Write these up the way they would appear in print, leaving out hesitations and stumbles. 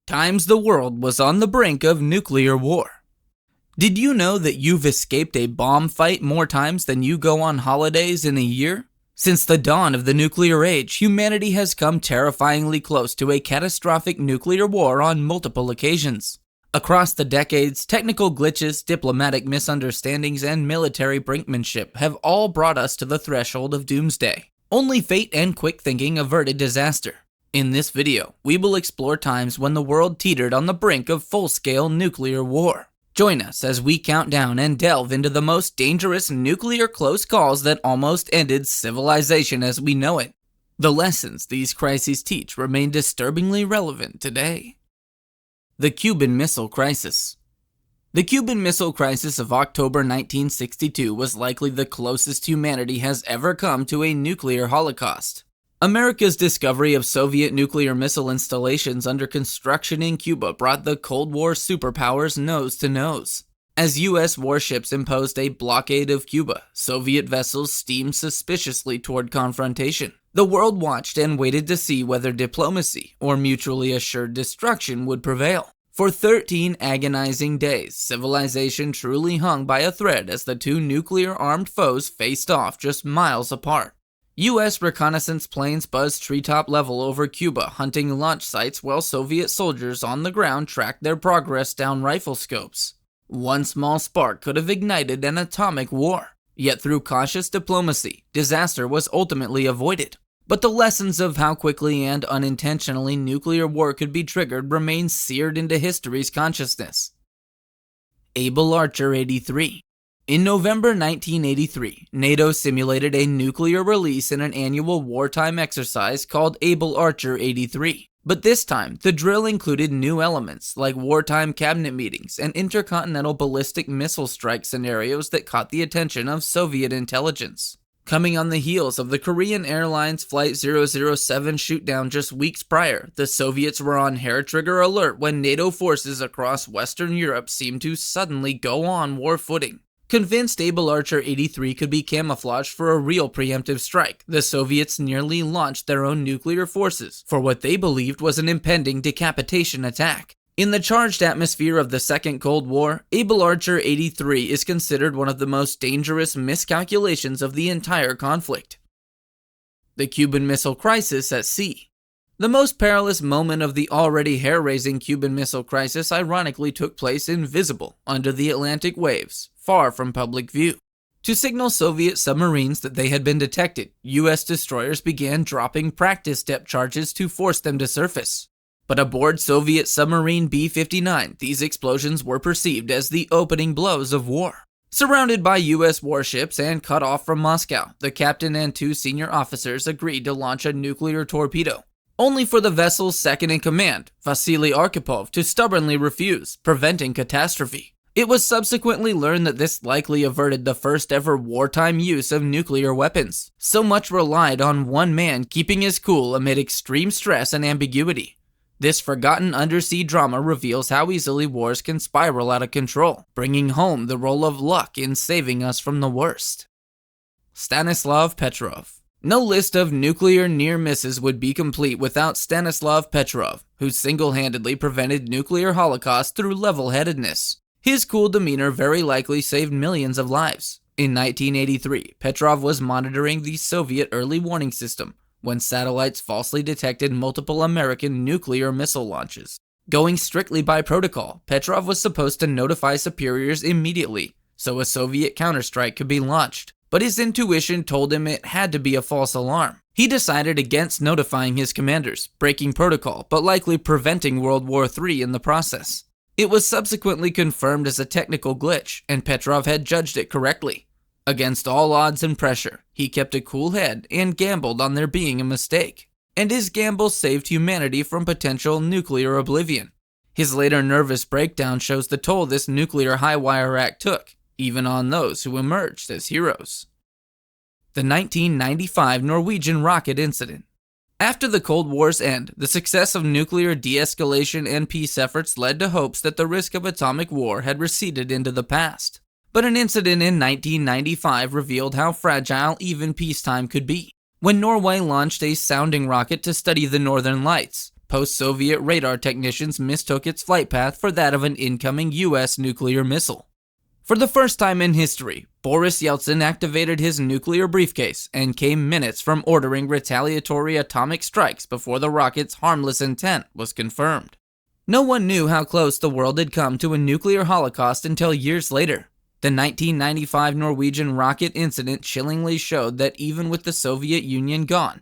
Times the world was on the brink of nuclear war. Did you know that you've escaped a bomb fight more times than you go on holidays in a year? Since the dawn of the nuclear age, humanity has come terrifyingly close to a catastrophic nuclear war on multiple occasions. Across the decades, technical glitches, diplomatic misunderstandings, and military brinkmanship have all brought us to the threshold of doomsday. Only fate and quick thinking averted disaster. In this video, we will explore times when the world teetered on the brink of full-scale nuclear war. Join us as we count down and delve into the most dangerous nuclear close calls that almost ended civilization as we know it. The lessons these crises teach remain disturbingly relevant today. The Cuban Missile Crisis. The Cuban Missile Crisis of October 1962 was likely the closest humanity has ever come to a nuclear holocaust. America's discovery of Soviet nuclear missile installations under construction in Cuba brought the Cold War superpowers nose to nose. As U.S. warships imposed a blockade of Cuba, Soviet vessels steamed suspiciously toward confrontation. The world watched and waited to see whether diplomacy or mutually assured destruction would prevail. For 13 agonizing days, civilization truly hung by a thread as the two nuclear-armed foes faced off just miles apart. U.S. reconnaissance planes buzzed treetop level over Cuba, hunting launch sites while Soviet soldiers on the ground tracked their progress down rifle scopes. One small spark could have ignited an atomic war. Yet through cautious diplomacy, disaster was ultimately avoided. But the lessons of how quickly and unintentionally nuclear war could be triggered remain seared into history's consciousness. Able Archer 83. In November 1983, NATO simulated a nuclear release in an annual wartime exercise called Able Archer 83. But this time, the drill included new elements like wartime cabinet meetings and intercontinental ballistic missile strike scenarios that caught the attention of Soviet intelligence. Coming on the heels of the Korean Airlines Flight 007 shootdown just weeks prior, the Soviets were on hair-trigger alert when NATO forces across Western Europe seemed to suddenly go on war footing. Convinced Able Archer 83 could be camouflaged for a real preemptive strike, the Soviets nearly launched their own nuclear forces for what they believed was an impending decapitation attack. In the charged atmosphere of the Second Cold War, Able Archer 83 is considered one of the most dangerous miscalculations of the entire conflict. The Cuban Missile Crisis at Sea. The most perilous moment of the already hair-raising Cuban Missile Crisis ironically took place invisible under the Atlantic waves, far from public view. To signal Soviet submarines that they had been detected, U.S. destroyers began dropping practice depth charges to force them to surface. But aboard Soviet submarine B-59, these explosions were perceived as the opening blows of war. Surrounded by U.S. warships and cut off from Moscow, the captain and two senior officers agreed to launch a nuclear torpedo, only for the vessel's second-in-command, Vasily Arkhipov, to stubbornly refuse, preventing catastrophe. It was subsequently learned that this likely averted the first-ever wartime use of nuclear weapons. So much relied on one man keeping his cool amid extreme stress and ambiguity. This forgotten undersea drama reveals how easily wars can spiral out of control, bringing home the role of luck in saving us from the worst. Stanislav Petrov. No list of nuclear near misses would be complete without Stanislav Petrov, who single-handedly prevented nuclear holocaust through level-headedness. His cool demeanor very likely saved millions of lives. In 1983, Petrov was monitoring the Soviet early warning system when satellites falsely detected multiple American nuclear missile launches. Going strictly by protocol, Petrov was supposed to notify superiors immediately so a Soviet counterstrike could be launched. But his intuition told him it had to be a false alarm. He decided against notifying his commanders, breaking protocol, but likely preventing World War III in the process. It was subsequently confirmed as a technical glitch, and Petrov had judged it correctly. Against all odds and pressure, he kept a cool head and gambled on there being a mistake. And his gamble saved humanity from potential nuclear oblivion. His later nervous breakdown shows the toll this nuclear high-wire act took, even on those who emerged as heroes. The 1995 Norwegian rocket incident. After the Cold War's end, the success of nuclear de-escalation and peace efforts led to hopes that the risk of atomic war had receded into the past. But an incident in 1995 revealed how fragile even peacetime could be. When Norway launched a sounding rocket to study the Northern Lights, post-Soviet radar technicians mistook its flight path for that of an incoming US nuclear missile. For the first time in history, Boris Yeltsin activated his nuclear briefcase and came minutes from ordering retaliatory atomic strikes before the rocket's harmless intent was confirmed. No one knew how close the world had come to a nuclear holocaust until years later. The 1995 Norwegian rocket incident chillingly showed that even with the Soviet Union gone,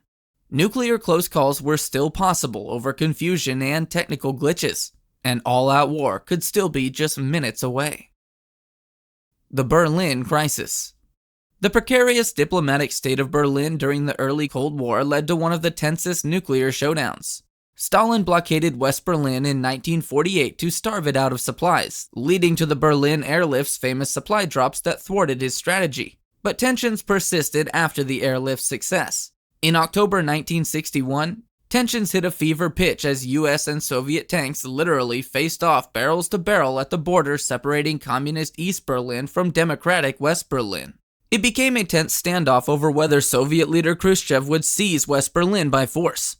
nuclear close calls were still possible over confusion and technical glitches, and all-out war could still be just minutes away. The Berlin Crisis. The precarious diplomatic state of Berlin during the early Cold War led to one of the tensest nuclear showdowns. Stalin blockaded West Berlin in 1948 to starve it out of supplies, leading to the Berlin airlift's famous supply drops that thwarted his strategy. But tensions persisted after the airlift's success. In October 1961, tensions hit a fever pitch as US and Soviet tanks literally faced off barrels to barrel at the border separating communist East Berlin from democratic West Berlin. It became a tense standoff over whether Soviet leader Khrushchev would seize West Berlin by force.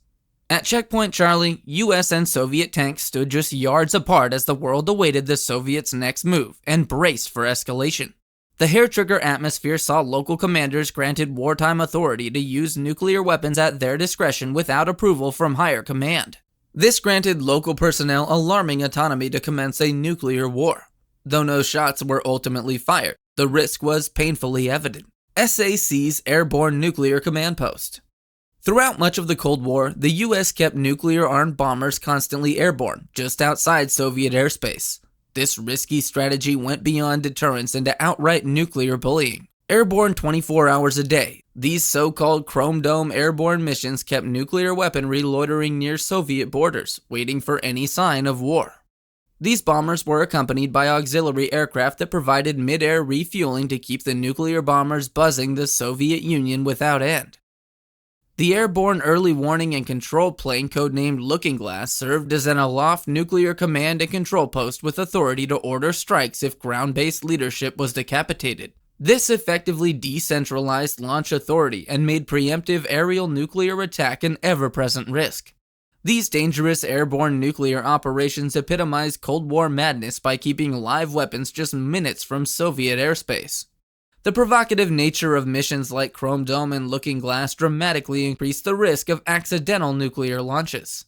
At Checkpoint Charlie, US and Soviet tanks stood just yards apart as the world awaited the Soviets' next move and braced for escalation. The hair-trigger atmosphere saw local commanders granted wartime authority to use nuclear weapons at their discretion without approval from higher command. This granted local personnel alarming autonomy to commence a nuclear war. Though no shots were ultimately fired, the risk was painfully evident. SAC's Airborne Nuclear Command Post. Throughout much of the Cold War, the US kept nuclear-armed bombers constantly airborne, just outside Soviet airspace. This risky strategy went beyond deterrence into outright nuclear bullying. Airborne 24 hours a day, these so-called Chrome Dome airborne missions kept nuclear weaponry loitering near Soviet borders, waiting for any sign of war. These bombers were accompanied by auxiliary aircraft that provided mid-air refueling to keep the nuclear bombers buzzing the Soviet Union without end. The airborne early warning and control plane codenamed Looking Glass served as an aloft nuclear command and control post with authority to order strikes if ground-based leadership was decapitated. This effectively decentralized launch authority and made preemptive aerial nuclear attack an ever-present risk. These dangerous airborne nuclear operations epitomized Cold War madness by keeping live weapons just minutes from Soviet airspace. The provocative nature of missions like Chrome Dome and Looking Glass dramatically increased the risk of accidental nuclear launches.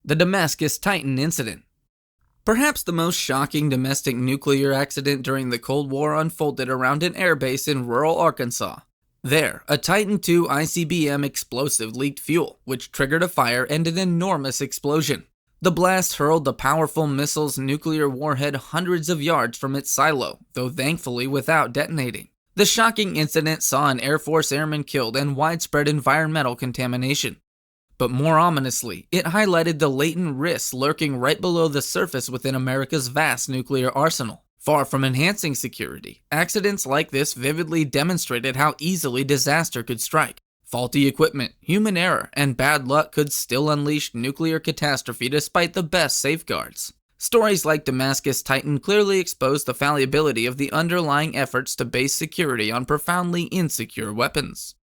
The Damascus Titan Incident. Perhaps the most shocking domestic nuclear accident during the Cold War unfolded around an airbase in rural Arkansas. There, a Titan II ICBM explosive leaked fuel, which triggered a fire and an enormous explosion. The blast hurled the powerful missile's nuclear warhead hundreds of yards from its silo, though thankfully without detonating. The shocking incident saw an Air Force airman killed and widespread environmental contamination. But more ominously, it highlighted the latent risks lurking right below the surface within America's vast nuclear arsenal. Far from enhancing security, accidents like this vividly demonstrated how easily disaster could strike. Faulty equipment, human error, and bad luck could still unleash nuclear catastrophe despite the best safeguards. Stories like Damascus Titan clearly expose the fallibility of the underlying efforts to base security on profoundly insecure weapons.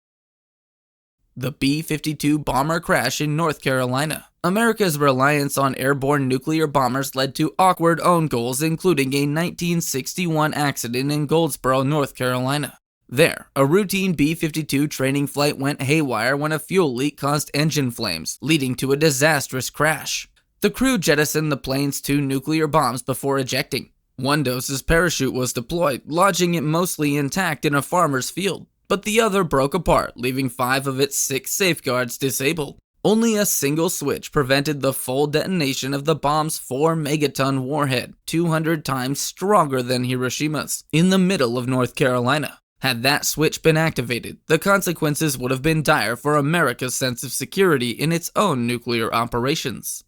The B-52 bomber crash in North Carolina. America's reliance on airborne nuclear bombers led to awkward own goals, including a 1961 accident in Goldsboro, North Carolina. There, a routine B-52 training flight went haywire when a fuel leak caused engine flames, leading to a disastrous crash. The crew jettisoned the plane's 2 nuclear bombs before ejecting. One dose's parachute was deployed, lodging it mostly intact in a farmer's field, but the other broke apart, leaving 5 of its 6 safeguards disabled. Only a single switch prevented the full detonation of the bomb's 4-megaton warhead, 200 times stronger than Hiroshima's, in the middle of North Carolina. Had that switch been activated, the consequences would have been dire for America's sense of security in its own nuclear operations.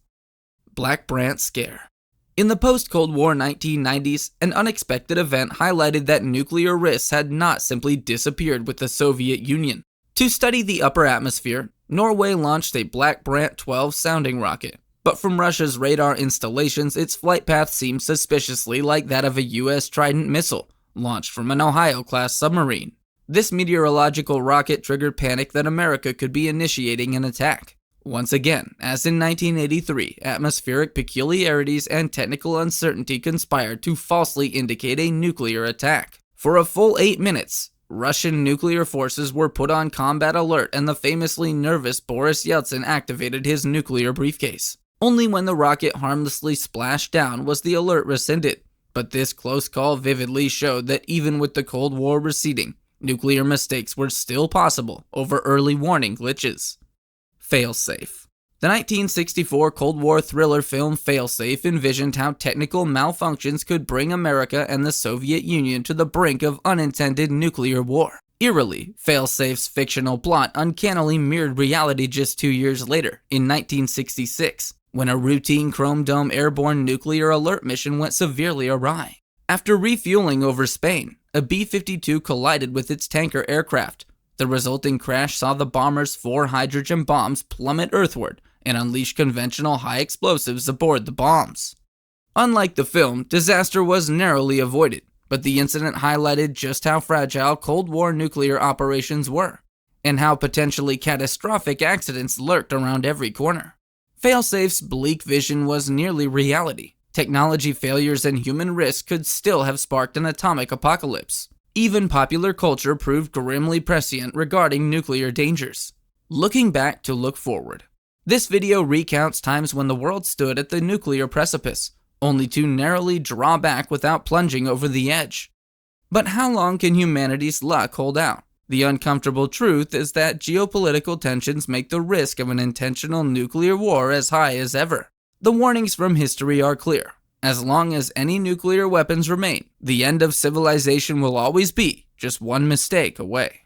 Black Brant Scare. In the post-Cold War 1990s, an unexpected event highlighted that nuclear risks had not simply disappeared with the Soviet Union. To study the upper atmosphere, Norway launched a Black Brant 12 sounding rocket. But from Russia's radar installations, its flight path seemed suspiciously like that of a US Trident missile, launched from an Ohio-class submarine. This meteorological rocket triggered panic that America could be initiating an attack. Once again, as in 1983, atmospheric peculiarities and technical uncertainty conspired to falsely indicate a nuclear attack. For a full 8 minutes, Russian nuclear forces were put on combat alert and the famously nervous Boris Yeltsin activated his nuclear briefcase. Only when the rocket harmlessly splashed down was the alert rescinded. But this close call vividly showed that even with the Cold War receding, nuclear mistakes were still possible over early warning glitches. Failsafe. The 1964 Cold War thriller film Failsafe envisioned how technical malfunctions could bring America and the Soviet Union to the brink of unintended nuclear war. Eerily, Failsafe's fictional plot uncannily mirrored reality just 2 years later, in 1966, when a routine Chrome Dome airborne nuclear alert mission went severely awry. After refueling over Spain, a B-52 collided with its tanker aircraft. The resulting crash saw the bomber's 4 hydrogen bombs plummet earthward and unleash conventional high explosives aboard the bombs. Unlike the film, disaster was narrowly avoided, but the incident highlighted just how fragile Cold War nuclear operations were, and how potentially catastrophic accidents lurked around every corner. Failsafe's bleak vision was nearly reality. Technology failures and human risk could still have sparked an atomic apocalypse. Even popular culture proved grimly prescient regarding nuclear dangers. Looking back to look forward. This video recounts times when the world stood at the nuclear precipice, only to narrowly draw back without plunging over the edge. But how long can humanity's luck hold out? The uncomfortable truth is that geopolitical tensions make the risk of an intentional nuclear war as high as ever. The warnings from history are clear. As long as any nuclear weapons remain, the end of civilization will always be just one mistake away.